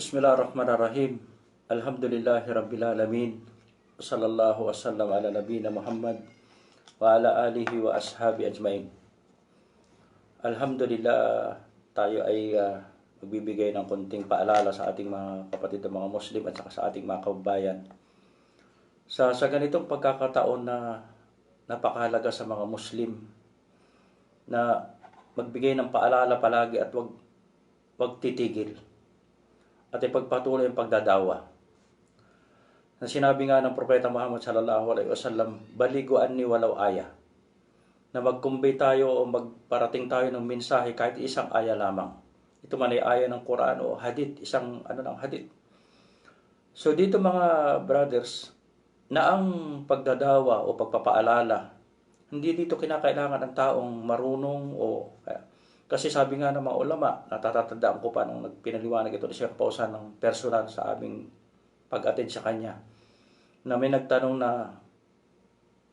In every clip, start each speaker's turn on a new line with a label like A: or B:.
A: Bismillahirrahmanirrahim. Alhamdulillahi Rabbil Alamin. Sallallahu wasallam ala nabiyina Muhammad wa ala alihi wa ashabi ajmain. Alhamdulillah, tayo ay magbibigay ng konting paalala sa ating mga kapatid na mga Muslim at saka sa ating mga kababayan. Sa ganitong pagkakataon na napakahalaga sa mga Muslim na magbigay ng paalala palagi at wag titigil at ipagpatuloy ang pagdadawa. Na sinabi nga ng Propeta Muhammad sallallahu alaihi wasallam, baliguan ni walau aya. Na mag-convey tayo o magparating tayo ng mensahe kahit isang aya lamang. Ito man ay aya ng Quran o hadith, isang hadith. So dito mga brothers, na ang pagdadawa o pagpapaalala, hindi dito kinakailangan ng taong marunong kasi sabi nga ng mga ulama, natatatandaan ko pa nung pinaliwanag ito ni Sheikh Pausan ng personal sa aming pag-attend sa kanya, na may nagtanong na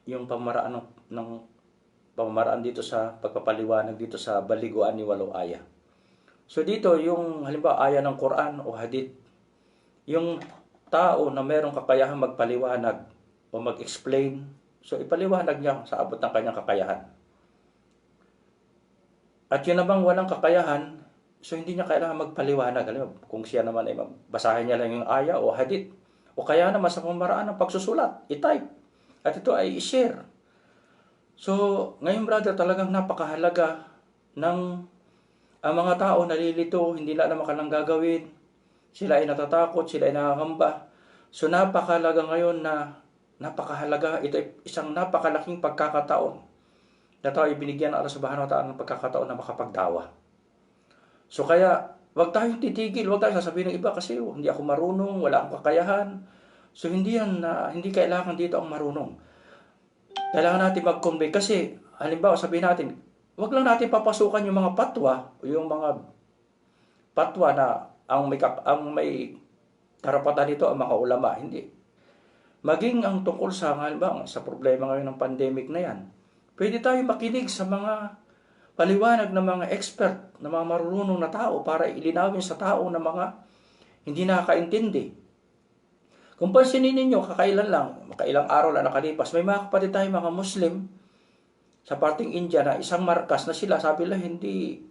A: yung pamamaraan dito sa pagpapaliwanag dito sa baliguan ni walau aya. So dito, yung halimbawa aya ng Quran o hadith, yung tao na mayroong kakayahan magpaliwanag o mag-explain, so ipaliwanag niya sa abot ng kanyang kakayahan. At yun namang walang kakayahan, so hindi niya kailangan magpaliwanag. Alam mo, kung siya naman ay basahin niya lang yung aya o hadith, o kaya naman sa pamamaraan ng pagsusulat, i-type, at ito ay i-share. So, ngayon brother, talagang napakahalaga ng ang mga tao nalilito, hindi na alam kanilang gagawin, sila ay natatakot, sila ay nakakamba. So, napakahalaga ngayon napakahalaga, ito ay isang napakalaking pagkakataon na tayo binigyan ng Allah Subhanahu wa Ta'ala ng pagkakataon na makapagdawa. So kaya, wag tayong titigil, wag tayong sasabihin ng iba kasi hindi ako marunong, wala akong kakayahan. So hindi kailangan dito ang marunong. Kailangan natin mag-convey kasi, halimbawa sabihin natin, wag lang natin papasukan yung mga patwa, yung mga patwa na ang may karapatan nito ang mga ulama, hindi. Maging ang tungkol sa halimbawa sa problema ngayon ng pandemic na yan, pwede tayo makinig sa mga paliwanag ng mga expert, ng mga marunong na tao para ilinawin sa tao na mga hindi nakakaintindi. Kung pansinin ninyo, makailang araw lang nakalipas, may mga kapatid tayo mga Muslim sa parting India na isang markas na sila, sabi lang,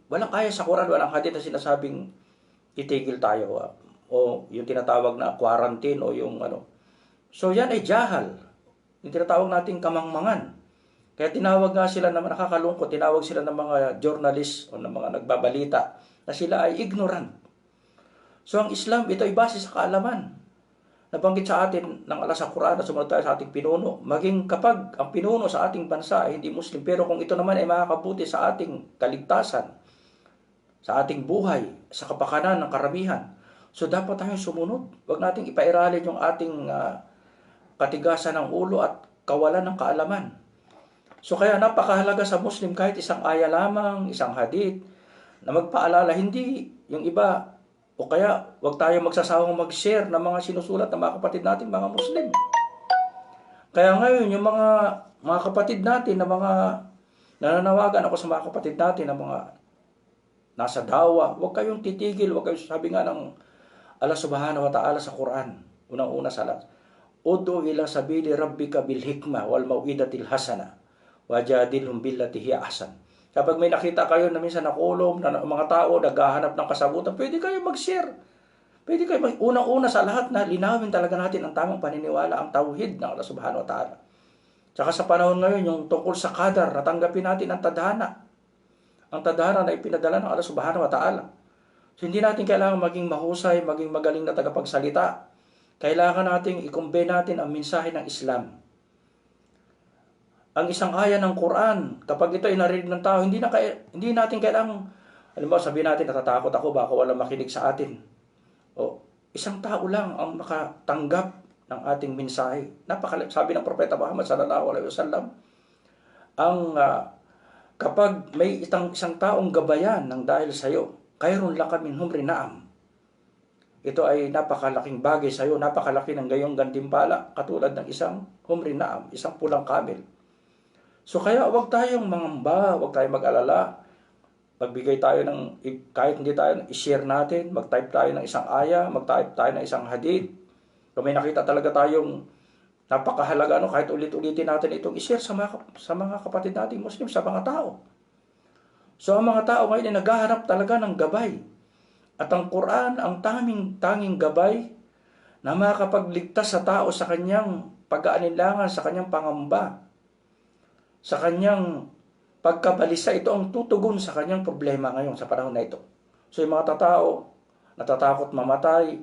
A: walang aya sa Quran, walang hadith na sinasabing itigil tayo o yung tinatawag na quarantine o yung So yan ay jahal, yung tinatawag nating kamangmangan. Kaya tinawag nga sila na nakakalungkot, tinawag sila ng mga journalist o ng mga nagbabalita na sila ay ignorant. So ang Islam, ito ay base sa kaalaman. Nabanggit sa atin ng Allah sa Quran na sumunod tayo sa ating pinuno. Maging kapag ang pinuno sa ating bansa ay hindi Muslim, pero kung ito naman ay makakabuti sa ating kaligtasan, sa ating buhay, sa kapakanan ng karamihan, so dapat tayong sumunod. Huwag nating ipairalin yung ating katigasan ng ulo at kawalan ng kaalaman. So kaya napakahalaga sa Muslim kahit isang aya lamang, isang hadith, na magpaalala, hindi yung iba, o kaya wag tayo magsasawang mag-share ng mga sinusulat ng mga kapatid natin, mga Muslim. Kaya ngayon, yung mga kapatid natin, na mga nananawagan ako sa mga kapatid natin, na mga nasa dawa, wag kayong titigil, wag kayong sabi nga ng Allah Subhanahu wa Ta'ala sa Quran, unang-una sa lahat, Udu ila sabili rabbika bil hikmah wal mau'idatil hasana wajadilhum billati hiya ahsan. Kapag may nakita kayo na minsan nakulong na mga tao naghahanap ng kasagutan, pwede kayo mag-share. Pwede kayo unang-una sa lahat na linawin talaga natin ang tamang paniniwala, ang tauhid ng Allah Subhanahu wa Ta'ala. Tsaka sa panahon ngayon, yung tungkol sa qadar, natanggapin natin ang tadhana. Ang tadhana na ipinadala ng Allah Subhanahu wa Ta'ala. So hindi natin kailangan maging mahusay, maging magaling na tagapagsalita. Kailangan nating i-convey natin ang mensahe ng Islam. Ang isang aya ng Quran, kapag ito ay narinig ng tao, hindi natin kailangang, halimbawa sabihin natin, natatakot ako, baka wala makinig sa atin. O, isang tao lang ang makatanggap ng ating mensahe. Sabi ng Propeta Muhammad sallallahu alaihi wasallam, kapag may isang taong gabayan ng dahil sa iyo, khairun laka min humri na'am. Ito ay napakalaking bagay sa iyo, napakalaki ng gayong gantimpala, katulad ng isang humri na'am, isang pulang kamel. So kaya wag tayong mangamba, wag tayong mag-alala. magbigay tayo ng, kahit hindi tayo, i-share natin, mag-type tayo ng isang aya, mag-type tayo ng isang hadith. Kung may nakita talaga tayong napakahalaga, kahit ulit-ulitin natin itong i-share sa mga kapatid nating Muslim, sa mga tao. So ang mga tao ngayon ay naghahanap talaga ng gabay. At ang Quran, ang tanging gabay na makakapagligtas sa tao sa kanyang pag-aalinlangan, sa kanyang pangamba, sa kanyang pagkabalisa. Ito ang tutugon sa kanyang problema ngayon sa panahon na ito. So yung mga tao, natatakot mamatay,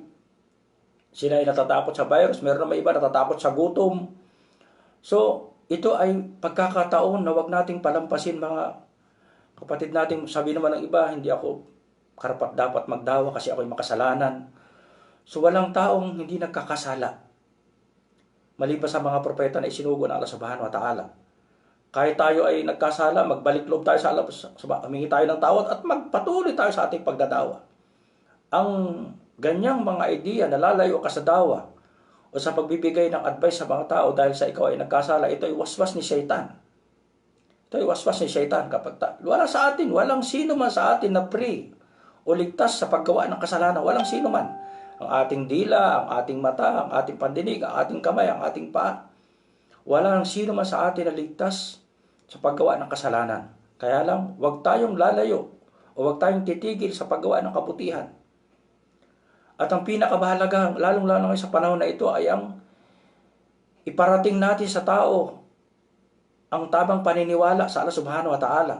A: sila ay natatakot sa virus, meron naman iba natatakot sa gutom. So ito ay pagkakataon na wag nating palampasin, mga kapatid nating. Sabi naman ng iba, hindi ako karapat dapat magdawa kasi ako'y makasalanan. So walang taong hindi nagkakasala, maliban sa mga propeta na isinugo ng Allah Subhanahu wa Ta'ala. Kahit tayo ay nagkasala, magbalik loob tayo sa Allah, humingi tayo ng tawad at magpatuloy tayo sa ating pagdadawa. Ang ganyang mga idea na lalayo ka sa dawa o sa pagbibigay ng advice sa mga tao dahil sa ikaw ay nagkasala, ito ay waswas ni Shaitan. Ito ay waswas ni Shaitan. Wala sa atin, walang sino man sa atin na free o ligtas sa paggawa ng kasalanan. Walang sino man. Ang ating dila, ang ating mata, ang ating pandinig, ang ating kamay, ang ating paa. Walang sino man sa atin na ligtas sa paggawa ng kasalanan. Kaya lang, huwag tayong lalayo o huwag tayong titigil sa paggawa ng kabutihan. At ang pinakamahalaga, lalong-lalo sa panahon na ito, ay ang iparating natin sa tao ang tamang paniniwala sa Allah Subhanahu wa Ta'ala.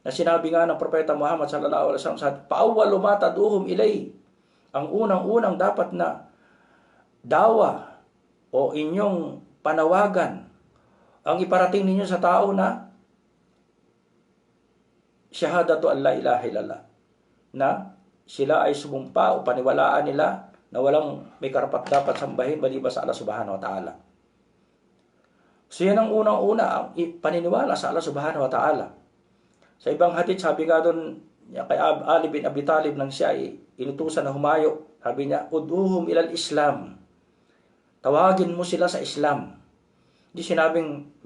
A: Na sinabi nga ng Propeta Muhammad sallallahu alaihi wasallam, "Paawwalu ma tad'uhum ilay." Ang unang-unang dapat na dawa o inyong panawagan, ang iparating ninyo sa tao na syahadatu an la ilaha illallah, na sila ay sumumpa o paniwalaan nila na walang may karapat-dapat sambahin maliban sa Allah Subhanahu wa Ta'ala. So yan ang unang-una, ang paniniwala sa Allah Subhanahu wa Ta'ala. Sa ibang hadith, sabi nga doon kay Ali bin Abi Talib, nang siya ay inutusan na humayo, sabi niya, "Ud'uhum ilal Islam." Tawagin mo sila sa Islam. Hindi sinabing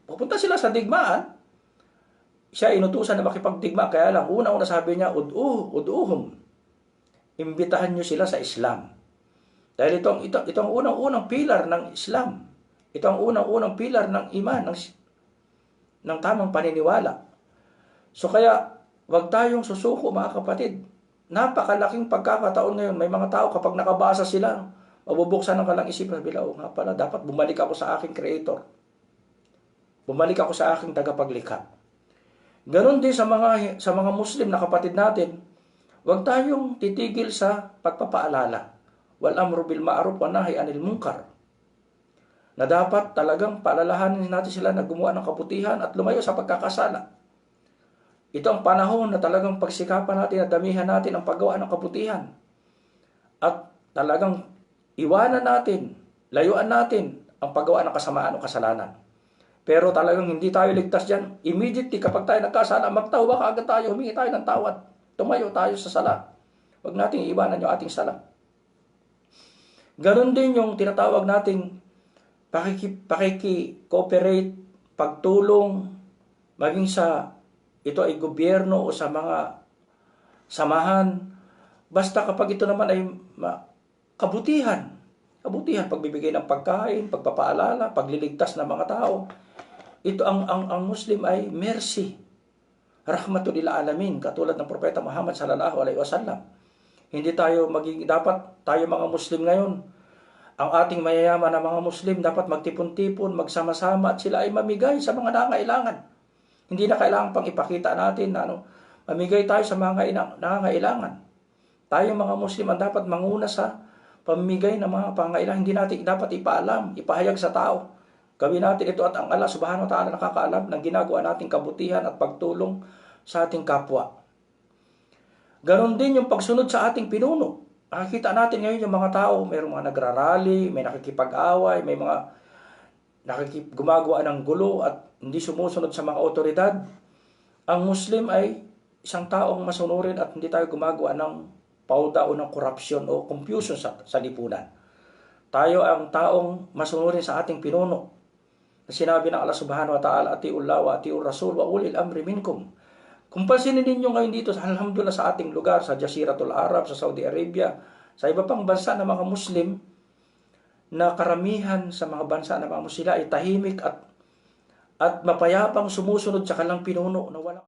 A: pupunta sila sa digmaan. Siya inutusan na makipagdigma, kaya lang una-una sabi niya, ud'uhum. Imbitahan niyo sila sa Islam. Dahil ito ang unang-unang pilar ng Islam. Ito ang unang-unang pilar ng iman, ng tamang paniniwala. So kaya, wag tayong susuko, mga kapatid. Napakalaking pagkakataon ngayon. May mga tao kapag nakabasa sila, mabubuksan ng kalang isip, sabi nila, nga pala, dapat bumalik ako sa aking Creator. Bumalik ako sa aking tagapaglikha. Ganon din sa mga Muslim na kapatid natin, wag tayong titigil sa pagpapaalala. Wal amru bil ma'ruf wa nahy anil munkar. Na dapat talagang paalalahanin natin sila na gumawa ng kabutihan at lumayo sa pagkakasala. Ito ang panahon na talagang pagsikapan natin at damihan natin ang paggawa ng kabutihan. At talagang iwanan natin, layuan natin ang paggawa ng kasamaan o kasalanan. Pero talagang hindi tayo ligtas dyan. Immediately kapag tayo nagkasala, magtawba kaagad tayo, humingi tayo ng tawad. Tumayo tayo sa sala. Huwag nating iwanan yung ating sala. Ganon din yung tinatawag nating pakiki-cooperate, pagtulong, maging sa ito ay gobyerno o sa mga samahan. Basta kapag ito naman ay kabutihan, pagbibigay ng pagkain, pagpapaalala, pagliligtas ng mga tao. Ito ang Muslim ay mercy, rahmatul lil alamin, katulad ng Propeta Muhammad sallallahu alaihi wasallam. Hindi tayo dapat tayo mga Muslim ngayon, ang ating mayayaman na mga Muslim dapat magtipon-tipon, magsama-sama at sila ay mamigay sa mga nangangailangan. Hindi na kailangan pang ipakita natin na mamigay tayo sa mga nangangailangan. Tayo mga Muslim ang dapat manguna sa pamimigay ng mga pangailangan. Hindi natin dapat ipaalam, ipahayag sa tao. Gawin natin ito at ang Allah Subhanahu wa Ta'ala nakakaalam ng ginagawa nating kabutihan at pagtulong sa ating kapwa. Ganon din yung pagsunod sa ating pinuno. Nakikita natin ngayon yung mga tao, mayroong mga nagrarally, may nakikipag-away, may mga gumagawa ng gulo at hindi sumusunod sa mga otoridad. Ang Muslim ay isang taong masunurin at hindi tayo gumagawa ng pauda o ng korupsyon o confusion sa lipunan. Tayo ang taong masunurin sa ating pinuno. Sinabi ng Allah Subhanahu wa Ta'ala, "Atiullah wa atiur Rasul wa ulil amri minkum." Kung pansinin ninyo ngayon dito, alhamdulillah sa ating lugar, sa Jaziratul Arab, sa Saudi Arabia, sa iba pang bansa ng mga Muslim, na karamihan sa mga bansa ng mga Muslim ay tahimik at mapayapang sumusunod sa kanilang pinuno na walang